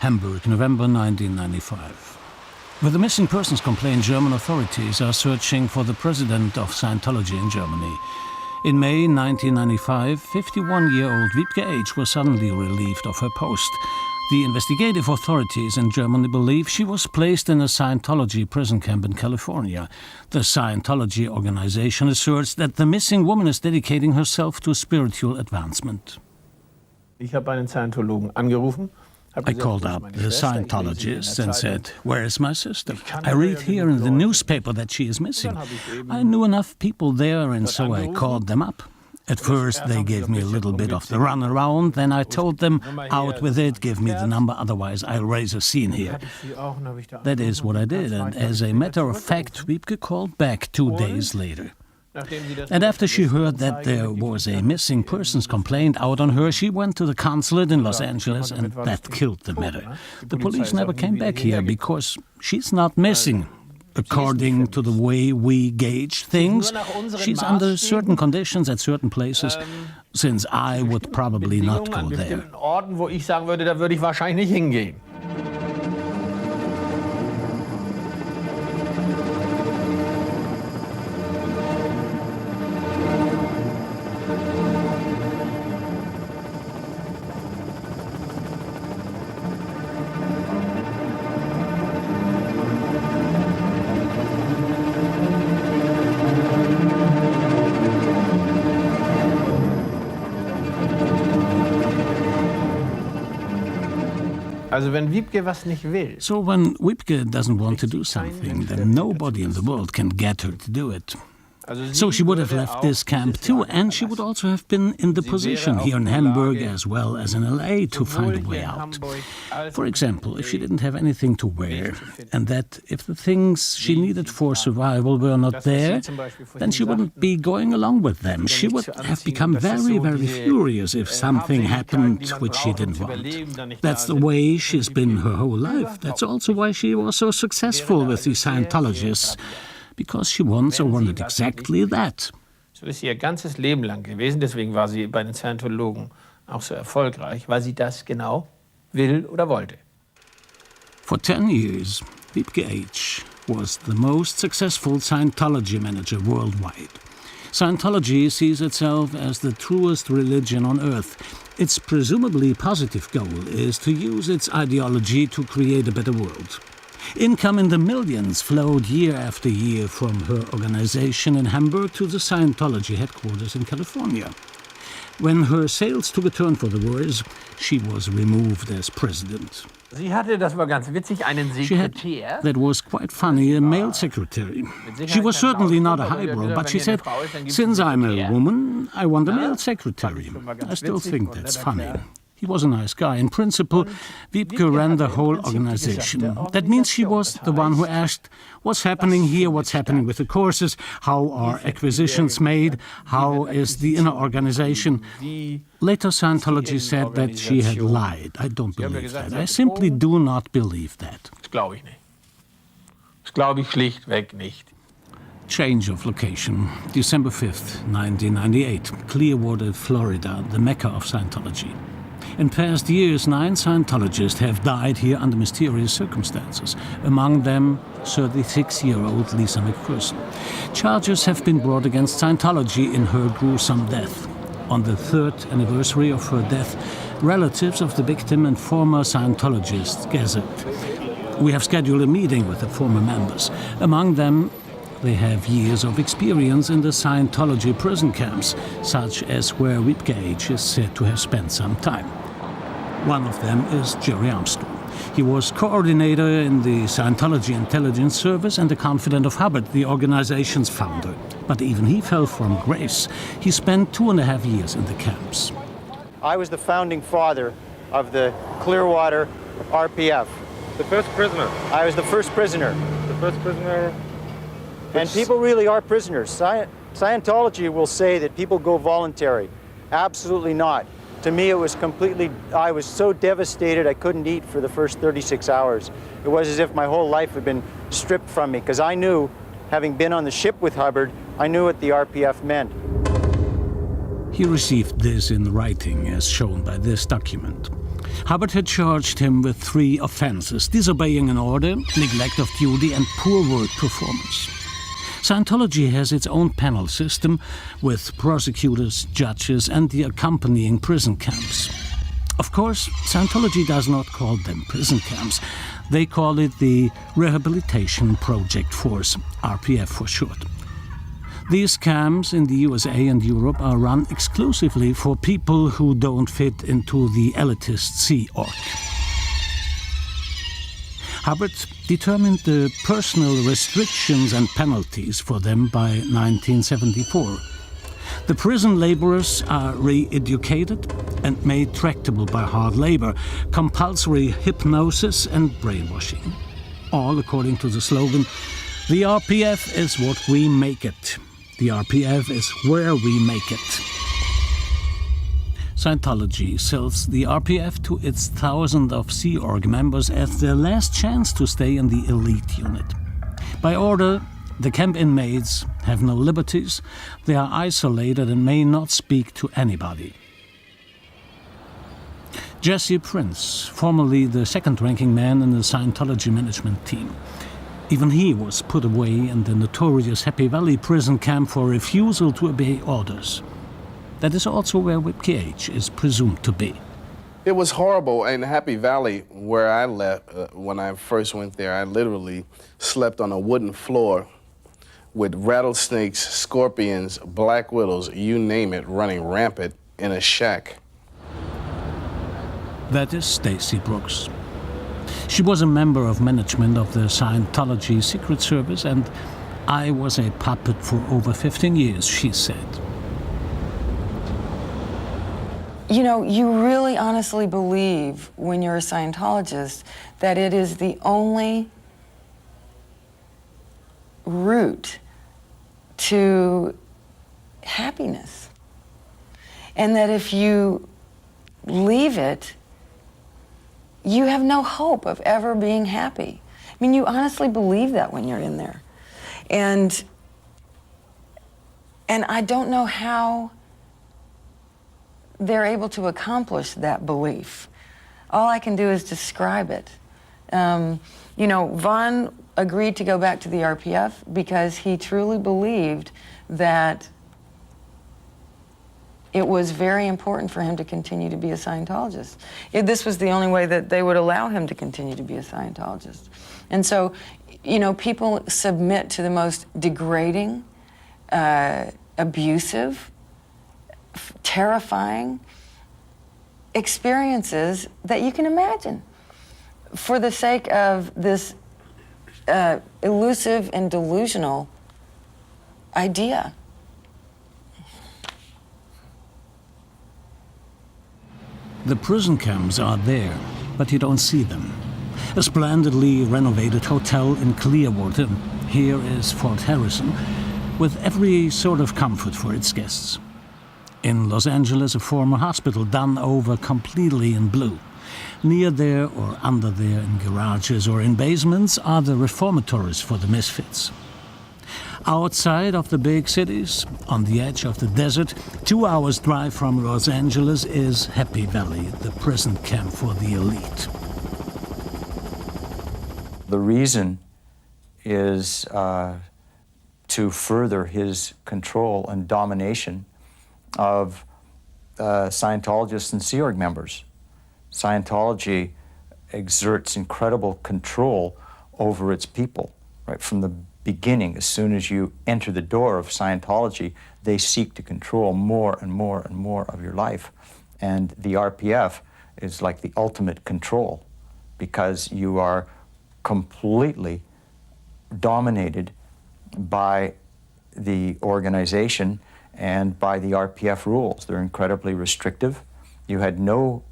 Hamburg, November 1995. With the missing persons complaint, German authorities are searching for the president of Scientology in Germany. In May 1995, 51-year-old Wiebke H. was suddenly relieved of her post. The investigative authorities in Germany believe she was placed in a Scientology prison camp in California. The Scientology organization asserts that the missing woman is dedicating herself to spiritual advancement. Ich habe einen Scientologen angerufen. I called up the Scientologists and said, "Where is my sister? I read here in the newspaper that she is missing." I knew enough people there, and so I called them up. At first, they gave me a little bit of the runaround. Then I told them, "Out with it, give me the number, otherwise I'll raise a scene here." That is what I did, and as a matter of fact, Wiebke called back 2 days later. And after she heard that there was a missing persons complaint out on her, she went to the consulate in Los Angeles, and that killed the matter. The police never came back here because she's not missing. According to the way we gauge things, she's under certain conditions at certain places, since I would probably not go there. Orten, wo ich sagen würde, da würde ich wahrscheinlich nicht hingehen. Also wenn Wiebke was nicht will. So when Wiebke doesn't want to do something, then nobody in the world can get her to do it. So she would have left this camp too, and she would also have been in the position here in Hamburg as well as in LA to find a way out. For example, if she didn't have anything to wear, and that if the things she needed for survival were not there, then she wouldn't be going along with them. She would have become very, very furious if something happened which she didn't want. That's the way she's been her whole life. That's also why she was so successful with the Scientologists. Because she wants or wanted exactly that. So ist sie ihr ganzes Leben lang gewesen, deswegen war sie bei den Scientologen auch so erfolgreich, weil sie das genau will oder wollte. For 10 years, Wiebke H. was the most successful Scientology manager worldwide. Scientology sees itself as the truest religion on earth. Its presumably positive goal is to use its ideology to create a better world. Income in the millions flowed year after year from her organization in Hamburg to the Scientology headquarters in California. When her sales took a turn for the worse, she was removed as president. Sie hatte, das war ganz witzig, einen Sekretär. That was quite funny, a male secretary. She was certainly not a highbrow, but she said, "Since I'm a woman, I want a male secretary." I still think that's funny. He was a nice guy. In principle, Wiebke ran the whole organization. That means she was the one who asked, what's happening here, what's happening with the courses, how are acquisitions made, how is the inner organization. Later, Scientology said that she had lied. I don't believe that. I simply do not believe that. Das glaube ich nicht. Das glaube ich schlichtweg nicht. Change of location. December 5th, 1998. Clearwater, Florida, the Mecca of Scientology. In past years, 9 Scientologists have died here under mysterious circumstances. Among them, 36-year-old Lisa McPherson. Charges have been brought against Scientology in her gruesome death. On the 3rd anniversary of her death, relatives of the victim and former Scientologists gathered. We have scheduled a meeting with the former members. Among them, they have years of experience in the Scientology prison camps, such as where Wiebke H. is said to have spent some time. One of them is Gerry Armstrong. He was coordinator in the Scientology Intelligence Service and a confidant of Hubbard, the organization's founder. But even he fell from grace. He spent 2.5 years in the camps. I was the founding father of the Clearwater RPF. The first prisoner? I was the first prisoner. The first prisoner? And people really are prisoners. Scientology will say that people go voluntary. Absolutely not. To me, it was I was so devastated I couldn't eat for the first 36 hours. It was as if my whole life had been stripped from me, because I knew, having been on the ship with Hubbard, I knew what the RPF meant. He received this in writing, as shown by this document. Hubbard had charged him with 3 offenses: disobeying an order, neglect of duty, and poor work performance. Scientology has its own panel system with prosecutors, judges, and the accompanying prison camps. Of course, Scientology does not call them prison camps. They call it the Rehabilitation Project Force, RPF for short. These camps in the USA and Europe are run exclusively for people who don't fit into the elitist Sea Org. Hubbard determined the personal restrictions and penalties for them by 1974. The prison laborers are re-educated and made tractable by hard labor, compulsory hypnosis and brainwashing. All according to the slogan, "The RPF is what we make it. The RPF is where we make it." Scientology sells the RPF to its thousands of Sea Org members as their last chance to stay in the elite unit. By order, the camp inmates have no liberties, they are isolated and may not speak to anybody. Jesse Prince, formerly the second-ranking man in the Scientology management team. Even he was put away in the notorious Happy Valley prison camp for refusal to obey orders. That is also where Wiebke is presumed to be. It was horrible. In Happy Valley, where I left, when I first went there, I literally slept on a wooden floor with rattlesnakes, scorpions, black widows, you name it, running rampant in a shack. That is Stacy Brooks. She was a member of management of the Scientology Secret Service, and I was a puppet for over 15 years, she said. You know, you really honestly believe when you're a Scientologist that it is the only route to happiness. And that if you leave it, you have no hope of ever being happy. I mean, you honestly believe that when you're in there. And I don't know how they're able to accomplish that belief. All I can do is describe it. You know, Von agreed to go back to the RPF because he truly believed that it was very important for him to continue to be a Scientologist. This was the only way that they would allow him to continue to be a Scientologist. And so, you know, people submit to the most degrading, abusive, terrifying experiences that you can imagine for the sake of this elusive and delusional idea. The prison camps are there, but you don't see them. A splendidly renovated hotel in Clearwater, here is Fort Harrison, with every sort of comfort for its guests. In Los Angeles, a former hospital done over completely in blue. Near there or under there in garages or in basements are the reformatories for the misfits. Outside of the big cities, on the edge of the desert, 2 hours drive from Los Angeles is Happy Valley, the prison camp for the elite. The reason is to further his control and domination of Scientologists and Sea Org members. Scientology exerts incredible control over its people, right from the beginning. As soon as you enter the door of Scientology, they seek to control more and more and more of your life. And the RPF is like the ultimate control because you are completely dominated by the organization and by the RPF rules. They're incredibly restrictive. You had no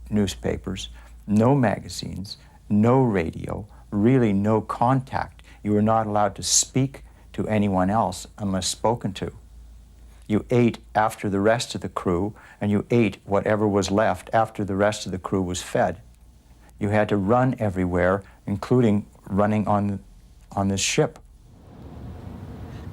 newspapers, no magazines, no radio, really no contact. You were not allowed to speak to anyone else unless spoken to. You ate after the rest of the crew, and you ate whatever was left after the rest of the crew was fed. You had to run everywhere, including running on this ship.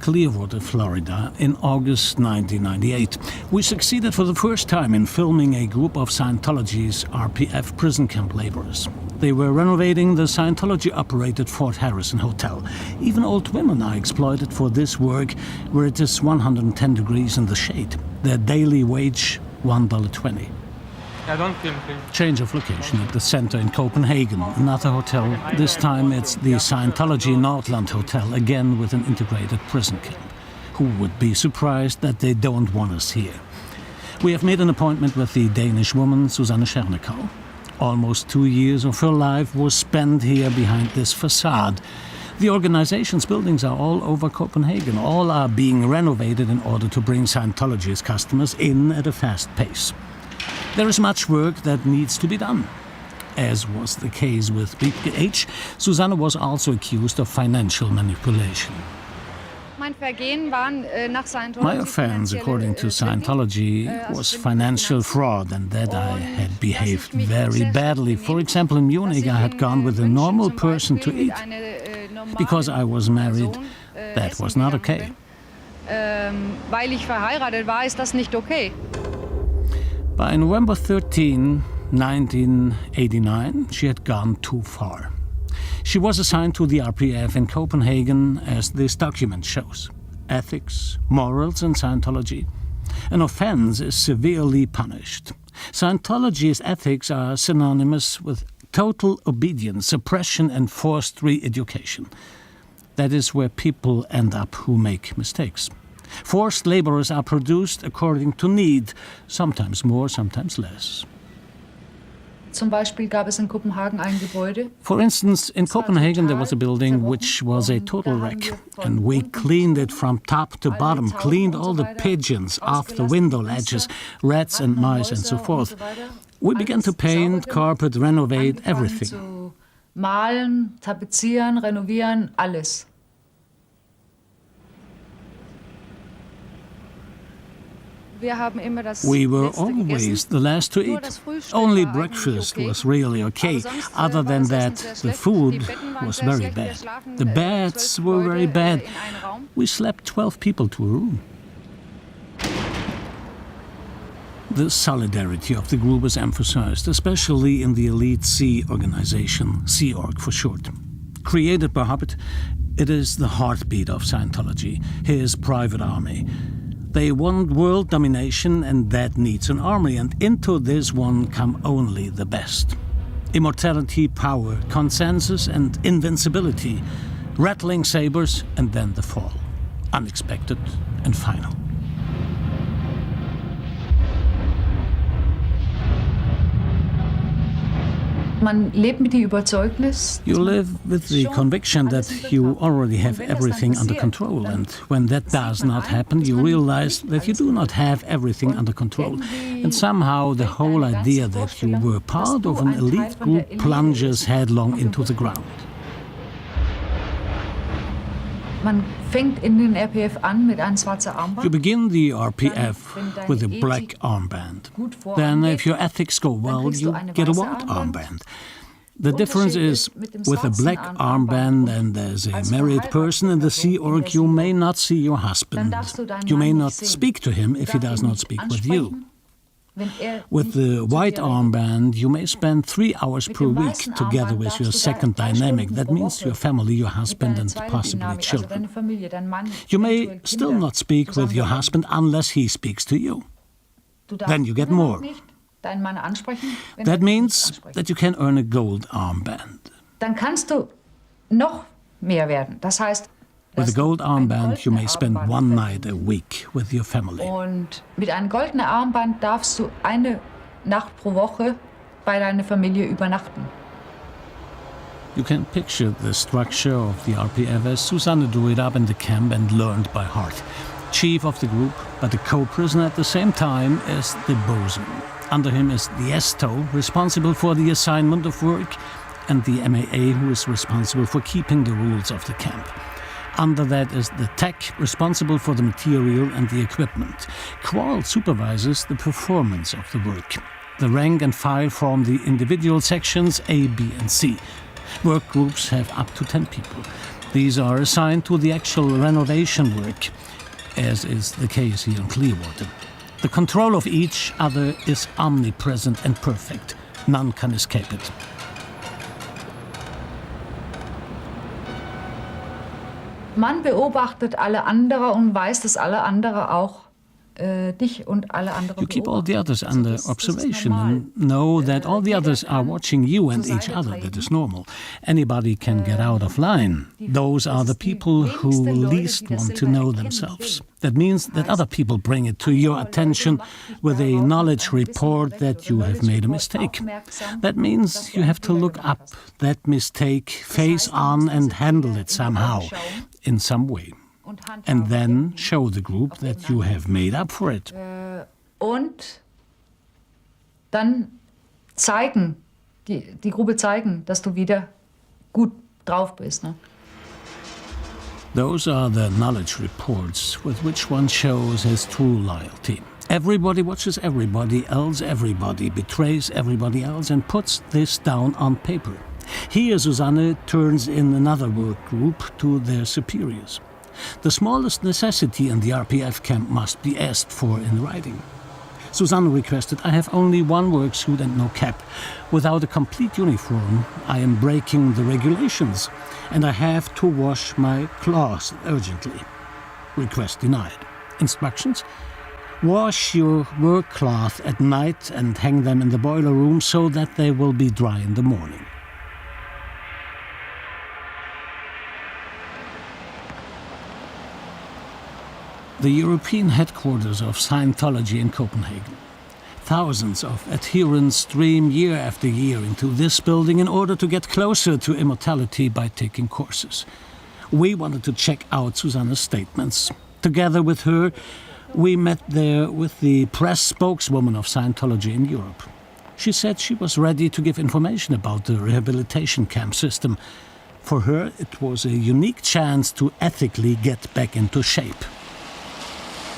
Clearwater, Florida, in August 1998. We succeeded for the first time in filming a group of Scientology's RPF prison camp laborers. They were renovating the Scientology-operated Fort Harrison Hotel. Even old women are exploited for this work, where it is 110 degrees in the shade. Their daily wage, $1.20. Change of location at the center in Copenhagen, another hotel. This time it's the Scientology Nordland Hotel, again with an integrated prison camp. Who would be surprised that they don't want us here? We have made an appointment with the Danish woman Susanne Schernekau. Almost 2 years of her life was spent here behind this facade. The organization's buildings are all over Copenhagen. All are being renovated in order to bring Scientology's customers in at a fast pace. There is much work that needs to be done. As was the case with Wiebke H., Susanne was also accused of financial manipulation. My offense, according to Scientology, was financial fraud, and that I had behaved very badly. For example, in Munich, I had gone with a normal person to eat. Because I was married, that was not okay. By November 13, 1989, she had gone too far. She was assigned to the RPF in Copenhagen, as this document shows. Ethics, morals, and Scientology. An offense is severely punished. Scientology's ethics are synonymous with total obedience, suppression, and forced re-education. That is where people end up who make mistakes. Forced laborers are produced according to need, sometimes more, sometimes less. For instance, in Copenhagen there was a building which was a total wreck, and we cleaned it from top to bottom, cleaned all the pigeons off the window ledges, rats and mice and so forth. We began to paint, carpet, renovate, everything. Malen, tapezieren, renovieren, alles. We were always the last to eat. Only breakfast was really okay. Other than that, the food was very bad. The beds were very bad. We slept 12 people to a room. The solidarity of the group is emphasized, especially in the elite C organization, Sea Org for short. Created by Hobbit, it is the heartbeat of Scientology, his private army. They want world domination, and that needs an army, and into this one come only the best. Immortality, power, consensus, and invincibility. Rattling sabers, and then the fall. Unexpected and final. You live with the conviction that you already have everything under control, and when that does not happen, you realize that you do not have everything under control. And somehow the whole idea that you were part of an elite group plunges headlong into the ground. You begin the RPF with a black armband. Then, if your ethics go well, you get a white armband. The difference is, with a black armband and as a married person in the Sea Org, you may not see your husband. You may not speak to him if he does not speak with you. With the white armband, you may spend 3 hours per week together with your second dynamic. That means your family, your husband, and possibly children. You may still not speak with your husband unless he speaks to you. Then you get more. That means that you can earn a gold armband. Dann kannst du noch mehr werden. Das heißt, with a gold armband, you may spend 1 night a week with your family. Und mit einem goldenen Armband darfst du eine Nacht pro Woche bei deiner Familie übernachten. You can picture the structure of the RPF as Susanne drew it up in the camp and learned by heart. Chief of the group, but a co-prisoner at the same time as the bosun. Under him is the STO, responsible for the assignment of work, and the MAA, who is responsible for keeping the rules of the camp. Under that is the tech, responsible for the material and the equipment. Qual supervises the performance of the work. The rank and file form the individual sections A, B, and C. Work groups have up to 10 people. These are assigned to the actual renovation work, as is the case here in Clearwater. The control of each other is omnipresent and perfect. None can escape it. Man beobachtet alle andere und weiß, dass alle andere auch dich und alle anderen You keep all the beobachten. others under Das ist observation normal. and know that all the others are watching you and each other. That is normal. Anybody can get out of line. Those are the people who least want to know themselves. That means that other people bring it to your attention with a knowledge report that you have made a mistake. That means you have to look up that mistake, face on and handle it somehow, in some way. And then show the group that you have made up for it. Und dann zeigen, die Gruppe zeigen, dass du wieder gut drauf bist. Ne? Those are the knowledge reports with which one shows his true loyalty. Everybody watches everybody else, everybody betrays everybody else and puts this down on paper. Here Susanne turns in another work group to their superiors. The smallest necessity in the RPF camp must be asked for in writing. Susanne requested, I have only one work suit and no cap. Without a complete uniform, I am breaking the regulations, and I have to wash my clothes urgently. Request denied. Instructions? Wash your work cloth at night and hang them in the boiler room so that they will be dry in the morning. The European headquarters of Scientology in Copenhagen. Thousands of adherents stream year after year into this building in order to get closer to immortality by taking courses. We wanted to check out Susanne's statements. Together with her, we met there with the press spokeswoman of Scientology in Europe. She said she was ready to give information about the rehabilitation camp system. For her, it was a unique chance to ethically get back into shape.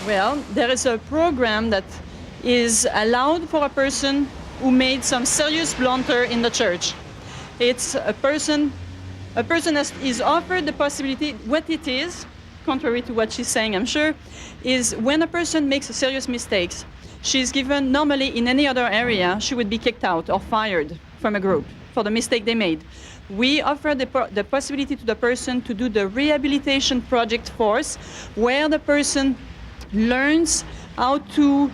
Well, there is a program that is allowed for a person who made some serious blunder in the church. It's a person that is offered the possibility, what it is, contrary to what she's saying, I'm sure, is when a person makes a serious mistakes, she's given, normally in any other area, she would be kicked out or fired from a group for the mistake they made. We offer the possibility to the person to do the rehabilitation project force, where the person learns how to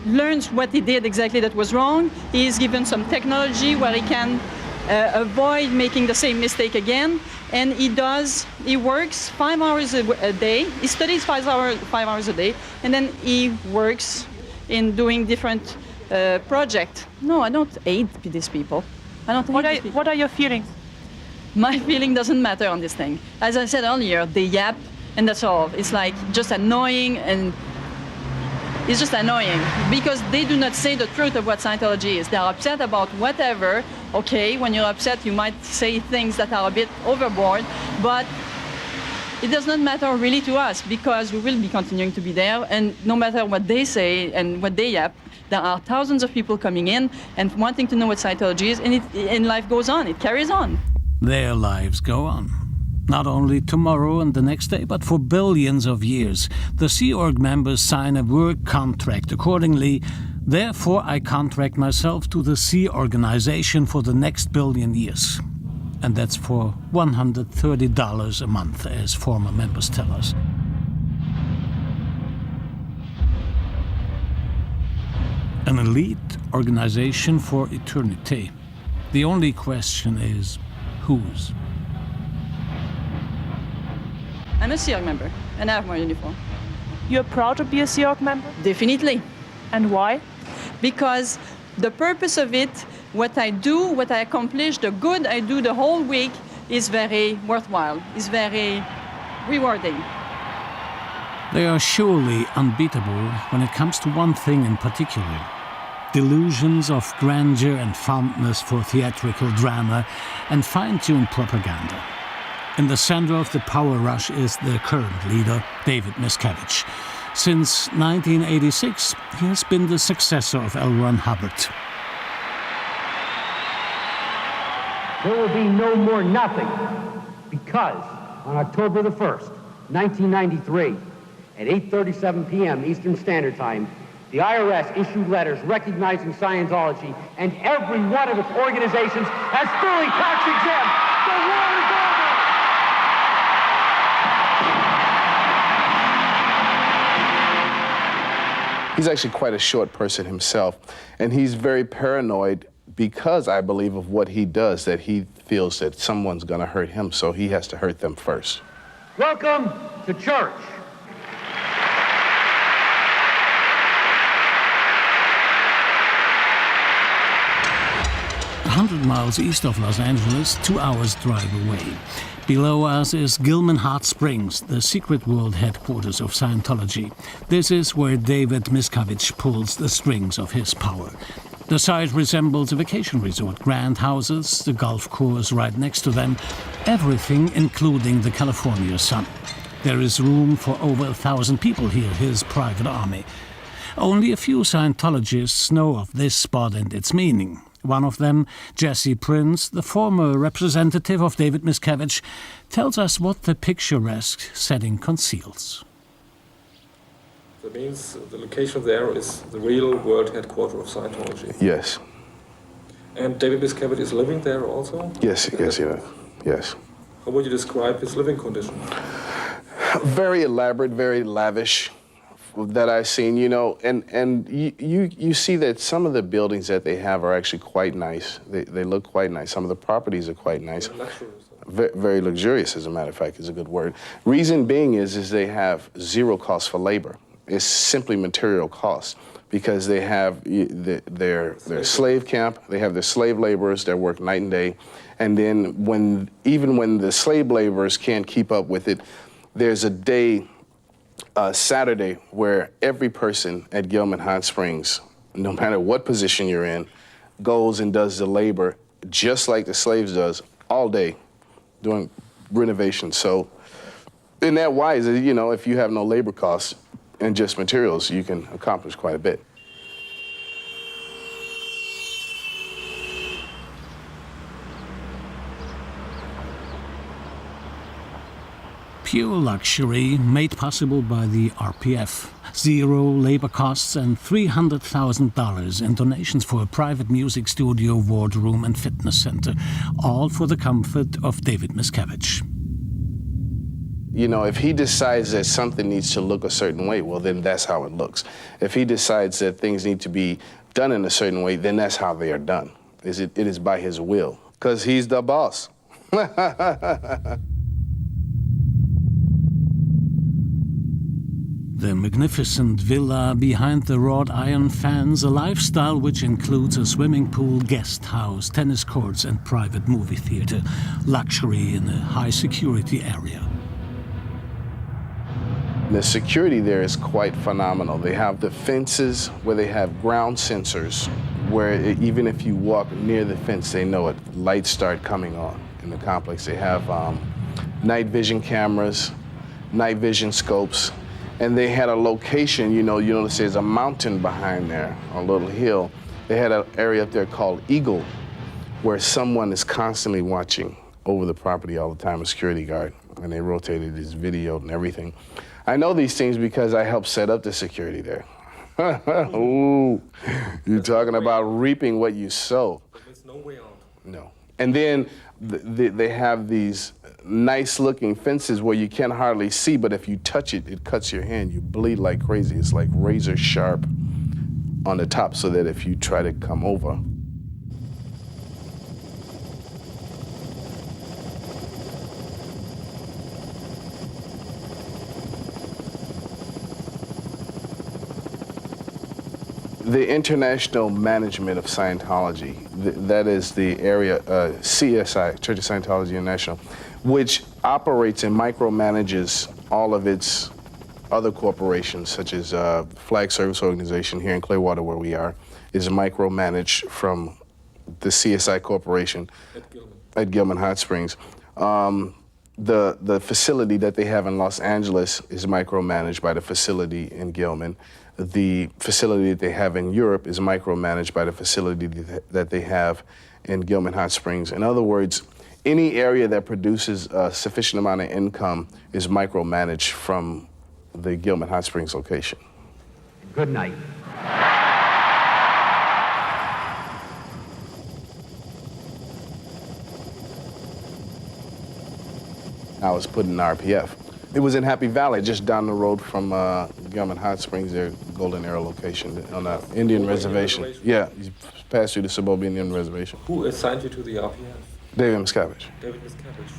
learns what he did exactly that was wrong. He is given some technology where he can avoid making the same mistake again, and he works 5 hours a day. He studies 5 hours a day, and then he works in doing different projects. No, I don't hate these people. I don't hate these people. What are your feelings? My feeling doesn't matter on this thing. As I said earlier, they yap, and that's all. It's like just annoying, and it's just annoying because they do not say the truth of what Scientology is. They're upset about whatever. Okay, when you're upset, you might say things that are a bit overboard, but it does not matter really to us because we will be continuing to be there, and no matter what they say and what they yap, there are thousands of people coming in and wanting to know what Scientology is, and life goes on. It carries on. Their lives go on. Not only tomorrow and the next day, but for billions of years. The Sea Org members sign a work contract accordingly. Therefore, I contract myself to the Sea Organization for the next billion years. And that's for $130 a month, as former members tell us. An elite organization for eternity. The only question is, whose? I'm a Sea Org member, and I have my uniform. You're proud to be a Sea Org member? Definitely. And why? Because the purpose of it, what I do, what I accomplish, the good I do the whole week is very worthwhile, is very rewarding. They are surely unbeatable when it comes to one thing in particular. Delusions of grandeur and fondness for theatrical drama and fine-tuned propaganda. In the center of the power rush is the current leader, David Miscavige. Since 1986, he has been the successor of L. Ron Hubbard. There will be no more nothing, because on October the 1st, 1993, at 8:37 p.m. Eastern Standard Time, the IRS issued letters recognizing Scientology and every one of its organizations as fully tax-exempt. The war is over! He's actually quite a short person himself, and he's very paranoid because I believe of what he does, that he feels that someone's gonna hurt him, so he has to hurt them first. Welcome to church. 100 miles east of Los Angeles, 2 hours drive away. Below us is Gillman Hot Springs, the secret world headquarters of Scientology. This is where David Miscavige pulls the strings of his power. The site resembles a vacation resort, grand houses, the golf course right next to them, everything including the California sun. There is room for over 1,000 people here, his private army. Only a few Scientologists know of this spot and its meaning. One of them, Jesse Prince, the former representative of David Miscavige, tells us what the picturesque setting conceals. That means the location there is the real world headquarters of Scientology. Yes. And David Miscavige is living there also? Yes, yes. How would you describe his living condition? Very elaborate, very lavish that I've seen, you know, and you see that some of the buildings that they have are actually quite nice. They look quite nice. Some of the properties are quite nice. Very luxurious, as a matter of fact, is a good word. Reason being is they have zero cost for labor. It's simply material costs because they have their slave camp, they have their slave laborers that work night and day, and then even when the slave laborers can't keep up with it, there's a day, Saturday, where every person at Gillman Hot Springs, no matter what position you're in, goes and does the labor just like the slaves does all day doing renovations. So in that wise, you know, if you have no labor costs and just materials, you can accomplish quite a bit. Pure luxury made possible by the RPF. Zero labor costs and $300,000 in donations for a private music studio, wardroom and fitness center. All for the comfort of David Miscavige. You know, if he decides that something needs to look a certain way, well, then that's how it looks. If he decides that things need to be done in a certain way, then that's how they are done. It is by his will, because he's the boss. The magnificent villa behind the wrought iron fans, a lifestyle which includes a swimming pool, guest house, tennis courts and private movie theater. Luxury in a high-security area. The security there is quite phenomenal. They have the fences where they have ground sensors, where even if you walk near the fence, they know it. Lights start coming on in the complex. They have night vision cameras, night vision scopes, and they had a location, you notice there's a mountain behind there, a little hill. They had an area up there called Eagle, where someone is constantly watching over the property all the time, a security guard, and they rotated his video and everything. I know these things because I helped set up the security there. Ooh, you're talking about reaping what you sow. There's no way out. No. And then they have these nice-looking fences where you can't hardly see, but if you touch it, it cuts your hand. You bleed like crazy. It's like razor sharp on the top, so that if you try to come over, the international management of Scientology, that is the area, CSI, Church of Scientology International, which operates and micromanages all of its other corporations, such as Flag Service Organization here in Clearwater, where we are, is micromanaged from the CSI Corporation at Gillman Hot Springs. The facility that they have in Los Angeles is micromanaged by the facility in Gillman. The facility that they have in Europe is micromanaged by the facility that they have in Gillman Hot Springs. In other words, any area that produces a sufficient amount of income is micromanaged from the Gillman Hot Springs location. Good night. I was put in RPF. It was in Happy Valley, just down the road from Gillman Hot Springs, their Golden Arrow location on the Indian reservation. Yeah, you pass through the Suburban Indian Reservation. Who assigned you to the RPF? David Miscavige. David Miscavige.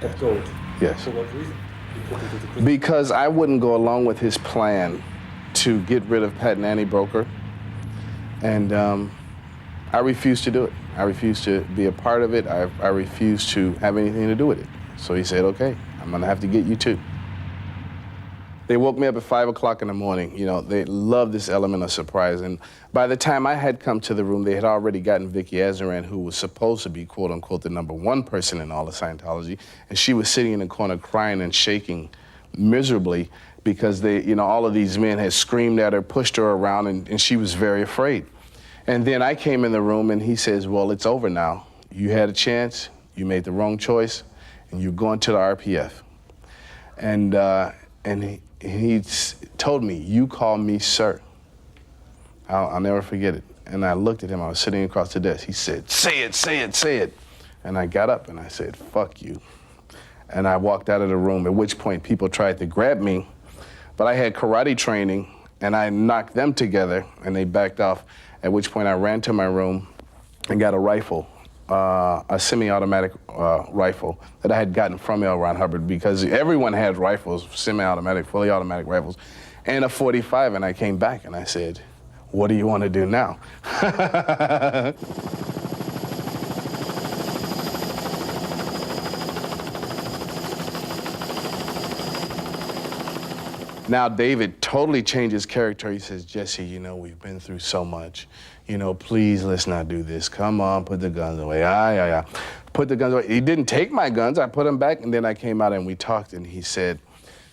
At Gold? Yes. For what reason? You put you to the prison? Because I wouldn't go along with his plan to get rid of Pat and Annie Broeker. And I refused to do it. I refused to be a part of it. I refused to have anything to do with it. So he said, okay, I'm gonna have to get you too. They woke me up at 5 o'clock in the morning. You know, they love this element of surprise. And by the time I had come to the room, they had already gotten Vicky Azaran, who was supposed to be, quote unquote, the #1 person in all of Scientology. And she was sitting in the corner crying and shaking miserably because they, you know, all of these men had screamed at her, pushed her around, and she was very afraid. And then I came in the room and he says, well, it's over now. You had a chance, you made the wrong choice, and you're going to the RPF. And he told me, you call me sir. I'll never forget it. And I looked at him, I was sitting across the desk. He said, say it, say it, say it. And I got up and I said, fuck you. And I walked out of the room, at which point people tried to grab me, but I had karate training and I knocked them together and they backed off, at which point I ran to my room and got a rifle. A semi-automatic rifle that I had gotten from L. Ron Hubbard, because everyone had rifles, semi-automatic, fully automatic rifles, and a .45, and I came back and I said, what do you want to do now? Now, David totally changed his character. He says, Jesse, you know, we've been through so much. You know, please, let's not do this. Come on, put the guns away. Put the guns away. He didn't take my guns. I put them back, and then I came out and we talked, and he said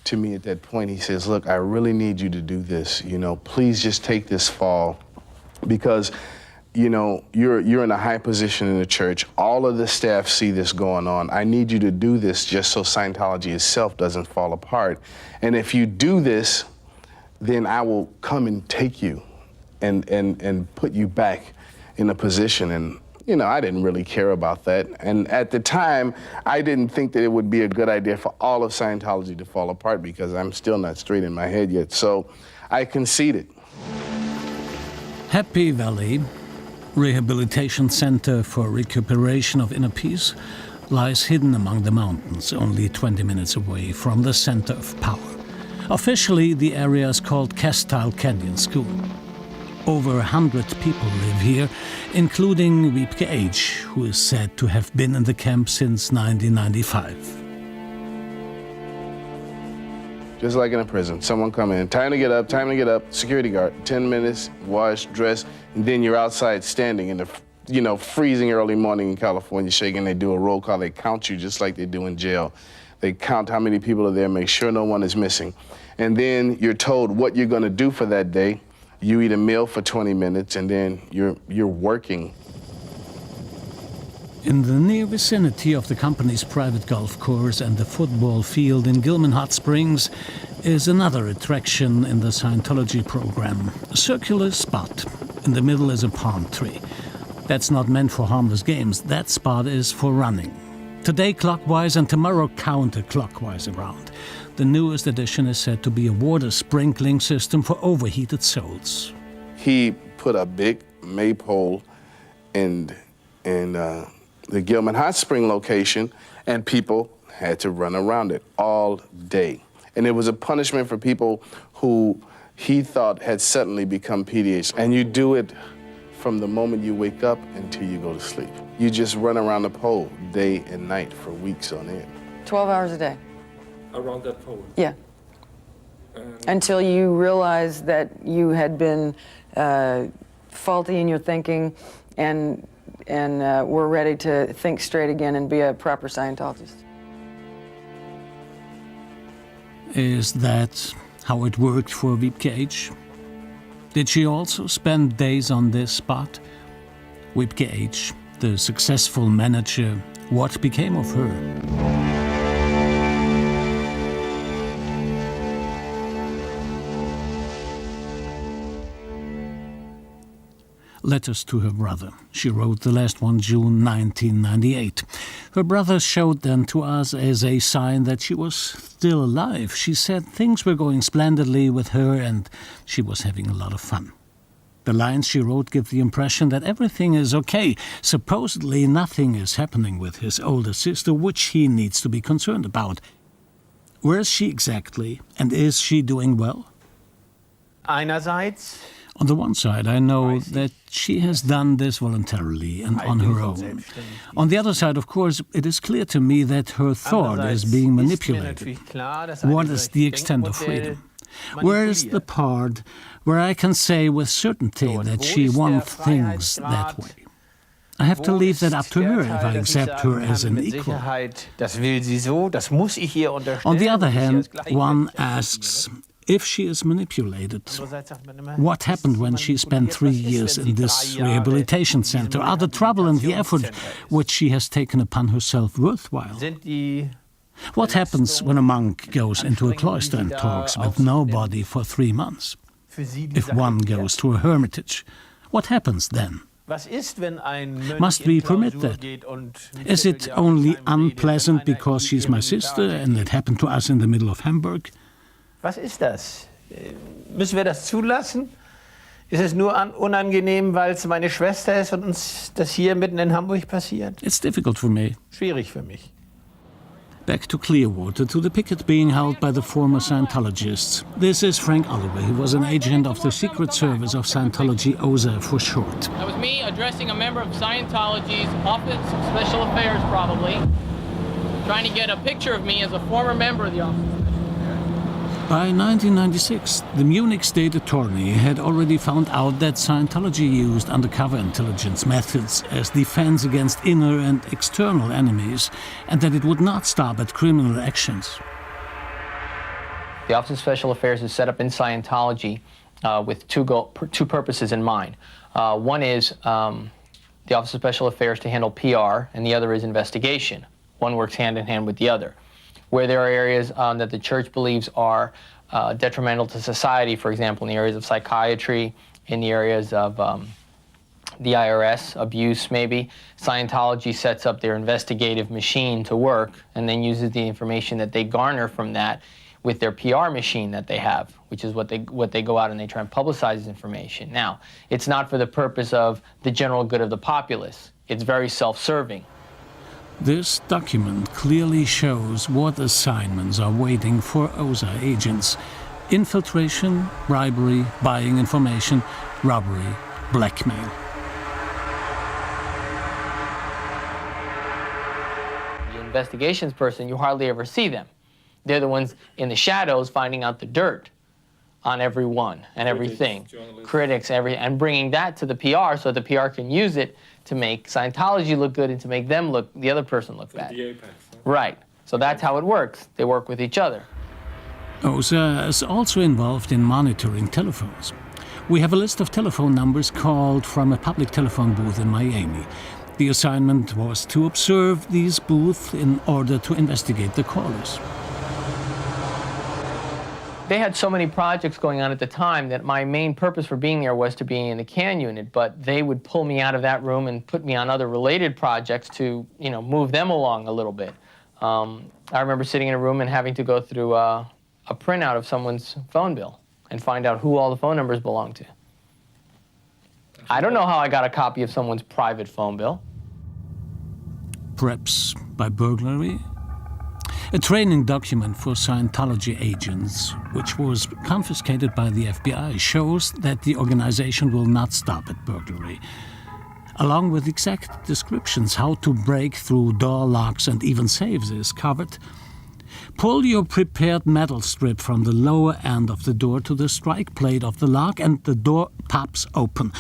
to me at that point, he says, look, I really need you to do this. You know, please just take this fall because, you know, you're in a high position in the church. All of the staff see this going on. I need you to do this just so Scientology itself doesn't fall apart. And if you do this, then I will come and take you and put you back in a position. And, you know, I didn't really care about that. And at the time, I didn't think that it would be a good idea for all of Scientology to fall apart because I'm still not straight in my head yet. So I conceded. Happy Valley, Rehabilitation Center for Recuperation of Inner Peace, lies hidden among the mountains, only 20 minutes away from the center of power. Officially, the area is called Castile Canyon School. Over 100 people live here, including Wiebke H., who is said to have been in the camp since 1995. Just like in a prison, someone come in, time to get up, security guard, 10 minutes, wash, dress, and then you're outside standing in the, you know, freezing early morning in California, shaking. They do a roll call, they count you just like they do in jail. They count how many people are there, make sure no one is missing. And then you're told what you're gonna do for that day. You eat a meal for 20 minutes, and then you're working. In the near vicinity of the company's private golf course and the football field in Gillman Hot Springs is another attraction in the Scientology program, a circular spot. In the middle is a palm tree. That's not meant for harmless games. That spot is for running. Today clockwise and tomorrow counterclockwise around. The newest addition is said to be a water sprinkling system for overheated souls. He put a big maypole in the Gillman Hot Spring location, and people had to run around it all day. And it was a punishment for people who he thought had suddenly become PDH. And you do it from the moment you wake up until you go to sleep. You just run around the pole day and night for weeks on end. 12 hours a day. Around that pole? Yeah. Until you realized that you had been faulty in your thinking and were ready to think straight again and be a proper Scientologist. Is that how it worked for Wiebke H.? Did she also spend days on this spot? Wiebke H., the successful manager, What became of her? Letters to her brother. She wrote the last one June 1998. Her brother showed them to us as a sign that she was still alive. She said things were going splendidly with her and she was having a lot of fun. The lines she wrote give the impression that everything is okay. Supposedly nothing is happening with his older sister, which he needs to be concerned about. Where is she exactly, and is she doing well? Einerseits. On the one side, I know that she has done this voluntarily and on her own. On the other side, of course, it is clear to me that her thought is being manipulated. What is the extent of freedom? Where is the part where I can say with certainty that she wants things that way? I have to leave that up to her if I accept her as an equal. On the other hand, one asks, if she is manipulated, what happened when she spent 3 years in this rehabilitation center? Are the trouble and the effort which she has taken upon herself worthwhile? What happens when a monk goes into a cloister and talks with nobody for 3 months? If one goes to a hermitage, what happens then? Must we permit that? Is it only unpleasant because she's my sister and it happened to us in the middle of Hamburg? Was ist das? Müssen wir das zulassen? Ist es nur unangenehm, weil es meine Schwester ist und uns das hier mitten in Hamburg passiert? It's difficult for me. Schwierig für mich. Back to Clearwater, to the picket being held by the former Scientologists. This is Frank Oliver. He was an agent of the Secret Service of Scientology, OSA for short. That was me addressing a member of Scientology's Office of Special Affairs, probably, trying to get a picture of me as a former member of the Office. By 1996, the Munich state attorney had already found out that Scientology used undercover intelligence methods as defense against inner and external enemies, and that it would not stop at criminal actions. The Office of Special Affairs is set up in Scientology with two purposes in mind. One is the Office of Special Affairs to handle PR, and the other is investigation. One works hand in hand with the other. Where there are areas that the church believes are detrimental to society, for example, in the areas of psychiatry, in the areas of the IRS, abuse maybe, Scientology sets up their investigative machine to work and then uses the information that they garner from that with their PR machine that they have, which is what they go out and they try and publicize this information. Now, it's not for the purpose of the general good of the populace. It's very self-serving. This document clearly shows what assignments are waiting for OSA agents. Infiltration, bribery, buying information, robbery, blackmail. The investigations person, you hardly ever see them. They're the ones in the shadows finding out the dirt on everyone and everything. Critics, and bringing that to the PR so the PR can use it to make Scientology look good and to make them look, the other person look bad. Right. So that's how it works. They work with each other. OSA is also involved in monitoring telephones. We have a list of telephone numbers called from a public telephone booth in Miami. The assignment was to observe these booths in order to investigate the callers. They had so many projects going on at the time that my main purpose for being there was to be in the CAN unit, but they would pull me out of that room and put me on other related projects to, move them along a little bit. I remember sitting in a room and having to go through a printout of someone's phone bill and find out who all the phone numbers belong to. I don't know how I got a copy of someone's private phone bill. Perhaps by burglary? A training document for Scientology agents, which was confiscated by the FBI, shows that the organization will not stop at burglary. Along with exact descriptions how to break through door locks and even safes is covered. Pull your prepared metal strip from the lower end of the door to the strike plate of the lock and the door pops open.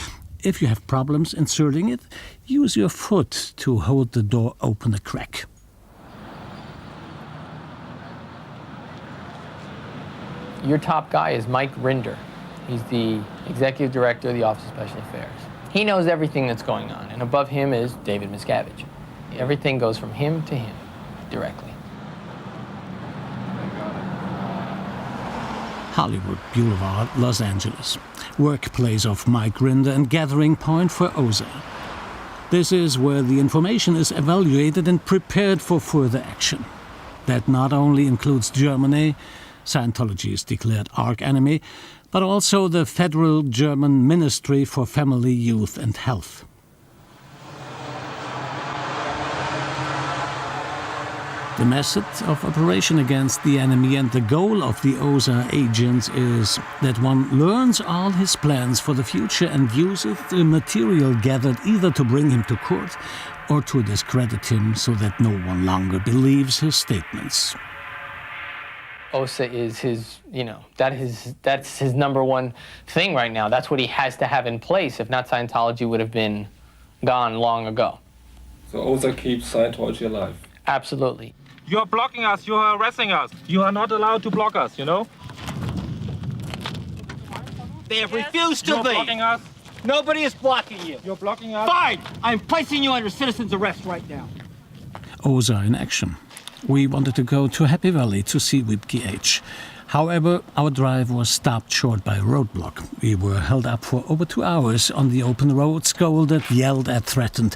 If you have problems inserting it, use your foot to hold the door open a crack. Your top guy is Mike Rinder. He's the executive director of the Office of Special Affairs. He knows everything that's going on, and above him is David Miscavige. Everything goes from him to him, directly. Hollywood Boulevard, Los Angeles. Workplace of Mike Rinder and gathering point for OSA. This is where the information is evaluated and prepared for further action. That not only includes Germany, Scientology is declared arch-enemy, but also the Federal German Ministry for Family, Youth and Health. The method of operation against the enemy and the goal of the OSA agents is that one learns all his plans for the future and uses the material gathered either to bring him to court or to discredit him so that no one longer believes his statements. OSA is his, that's his number one thing right now. That's what he has to have in place. If not, Scientology would have been gone long ago. So OSA keeps Scientology alive? Absolutely. You are blocking us, you are harassing us. You are not allowed to block us, you know? They have refused to You're leave. blocking us. Nobody is blocking you. You're blocking us. Fine! I'm placing you under citizen's arrest right now. OSA in action. We wanted to go to Happy Valley to see Wiebke. However, our drive was stopped short by a roadblock. We were held up for over 2 hours on the open road, scolded, yelled at, threatened.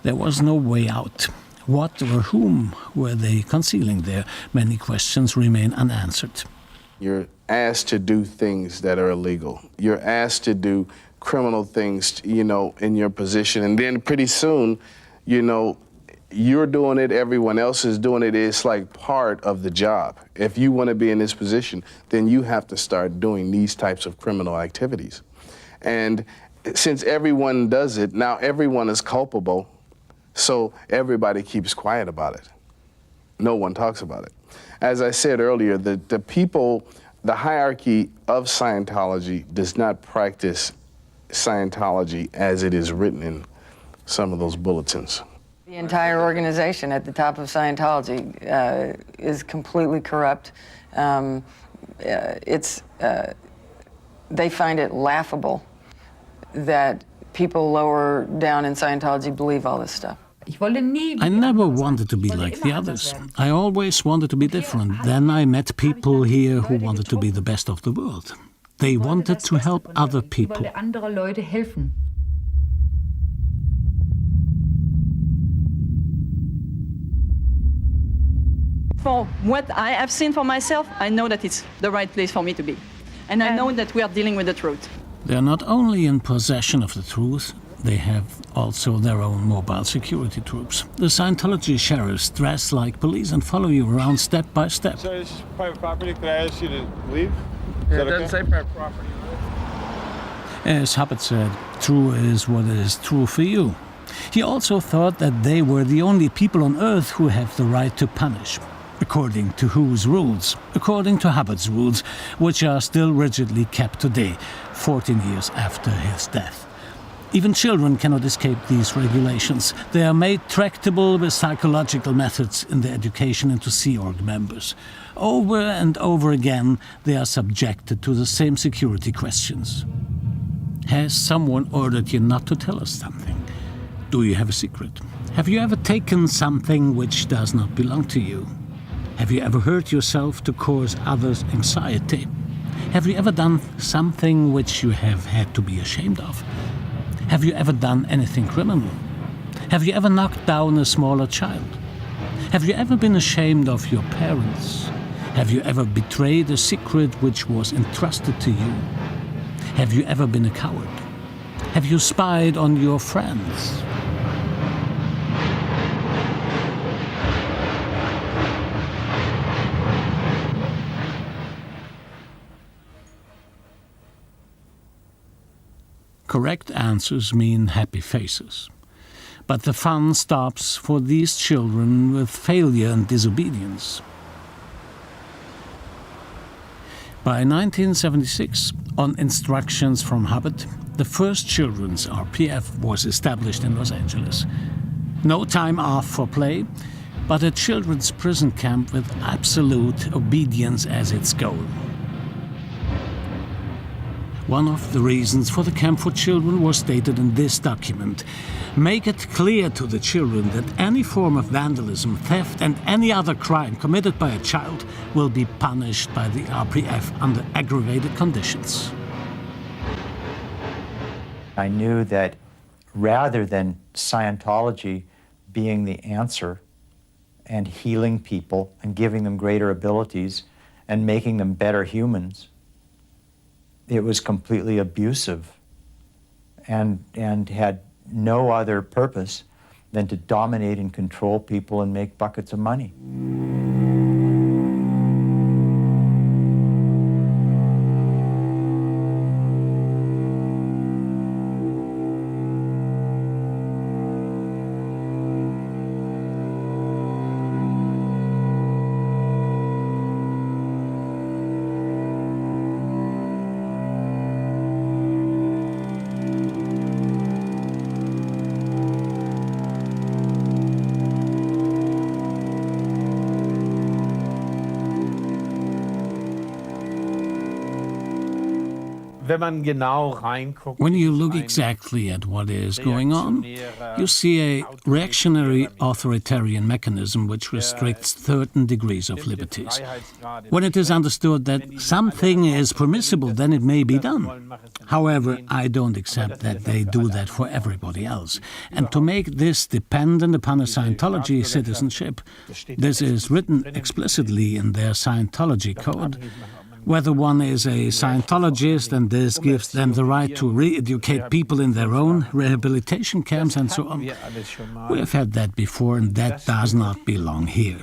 There was no way out. What or whom were they concealing there? Many questions remain unanswered. You're asked to do things that are illegal. You're asked to do criminal things, in your position. And then pretty soon, you're doing it, everyone else is doing it. It's like part of the job. If you want to be in this position, then you have to start doing these types of criminal activities. And since everyone does it, now everyone is culpable. So everybody keeps quiet about it. No one talks about it. As I said earlier, the people, the hierarchy of Scientology does not practice Scientology as it is written in some of those bulletins. The entire organization at the top of Scientology is completely corrupt. They find it laughable that people lower down in Scientology believe all this stuff. I never wanted to be like the others. I always wanted to be different. Then I met people here who wanted to be the best of the world. They wanted to help other people. For what I have seen for myself, I know that it's the right place for me to be. And I know that we are dealing with the truth. They are not only in possession of the truth, they have also their own mobile security troops. The Scientology sheriffs dress like police and follow you around step by step. Sir, this is private property. Could I ask you to leave? It doesn't say private property. As Hubbard said, true is what is true for you. He also thought that they were the only people on Earth who have the right to punish. According to whose rules? According to Hubbard's rules, which are still rigidly kept today, 14 years after his death. Even children cannot escape these regulations. They are made tractable with psychological methods in the education into Sea Org members. Over and over again, they are subjected to the same security questions. Has someone ordered you not to tell us something? Do you have a secret? Have you ever taken something which does not belong to you? Have you ever hurt yourself to cause others anxiety? Have you ever done something which you have had to be ashamed of? Have you ever done anything criminal? Have you ever knocked down a smaller child? Have you ever been ashamed of your parents? Have you ever betrayed a secret which was entrusted to you? Have you ever been a coward? Have you spied on your friends? Correct answers mean happy faces. But the fun stops for these children with failure and disobedience. By 1976, on instructions from Hubbard, the first children's RPF was established in Los Angeles. No time off for play, but a children's prison camp with absolute obedience as its goal. One of the reasons for the camp for children was stated in this document. Make it clear to the children that any form of vandalism, theft and any other crime committed by a child will be punished by the RPF under aggravated conditions. I knew that rather than Scientology being the answer and healing people and giving them greater abilities and making them better humans, it was completely abusive and had no other purpose than to dominate and control people and make buckets of money. When you look exactly at what is going on, you see a reactionary authoritarian mechanism which restricts certain degrees of liberties. When it is understood that something is permissible, then it may be done. However, I don't accept that they do that for everybody else. And to make this dependent upon a Scientology citizenship, this is written explicitly in their Scientology code. Whether one is a Scientologist and this gives them the right to re-educate people in their own rehabilitation camps and so on. We have had that before and that does not belong here.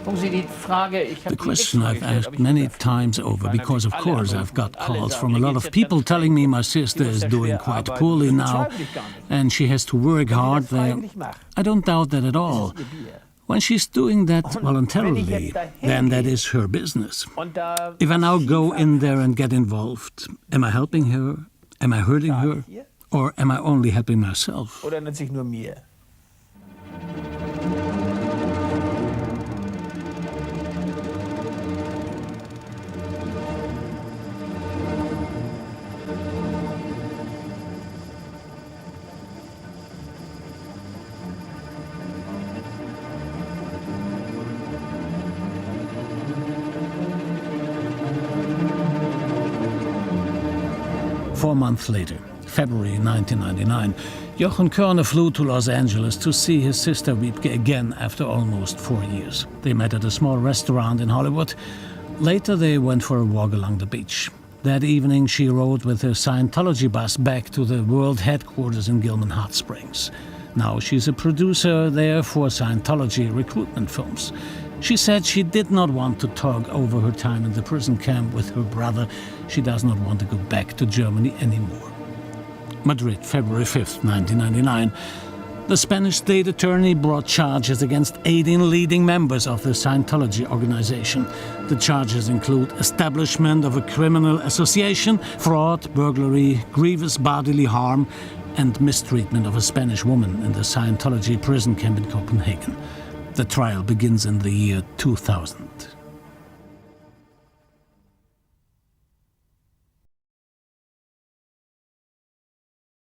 The question I've asked many times over, because of course I've got calls from a lot of people telling me my sister is doing quite poorly now and she has to work hard there. I don't doubt that at all. When she's doing that voluntarily, then that is her business. If I now go in there and get involved, am I helping her? Am I hurting her? Or am I only helping myself? 4 months later, February 1999, Jochen Körner flew to Los Angeles to see his sister Wiebke again after almost 4 years. They met at a small restaurant in Hollywood. Later they went for a walk along the beach. That evening she rode with her Scientology bus back to the world headquarters in Gillman Hot Springs. Now she's a producer there for Scientology recruitment films. She said she did not want to talk over her time in the prison camp with her brother. She does not want to go back to Germany anymore. Madrid, February 5th, 1999. The Spanish state attorney brought charges against 18 leading members of the Scientology organization. The charges include establishment of a criminal association, fraud, burglary, grievous bodily harm, and mistreatment of a Spanish woman in the Scientology prison camp in Copenhagen. The trial begins in the year 2000.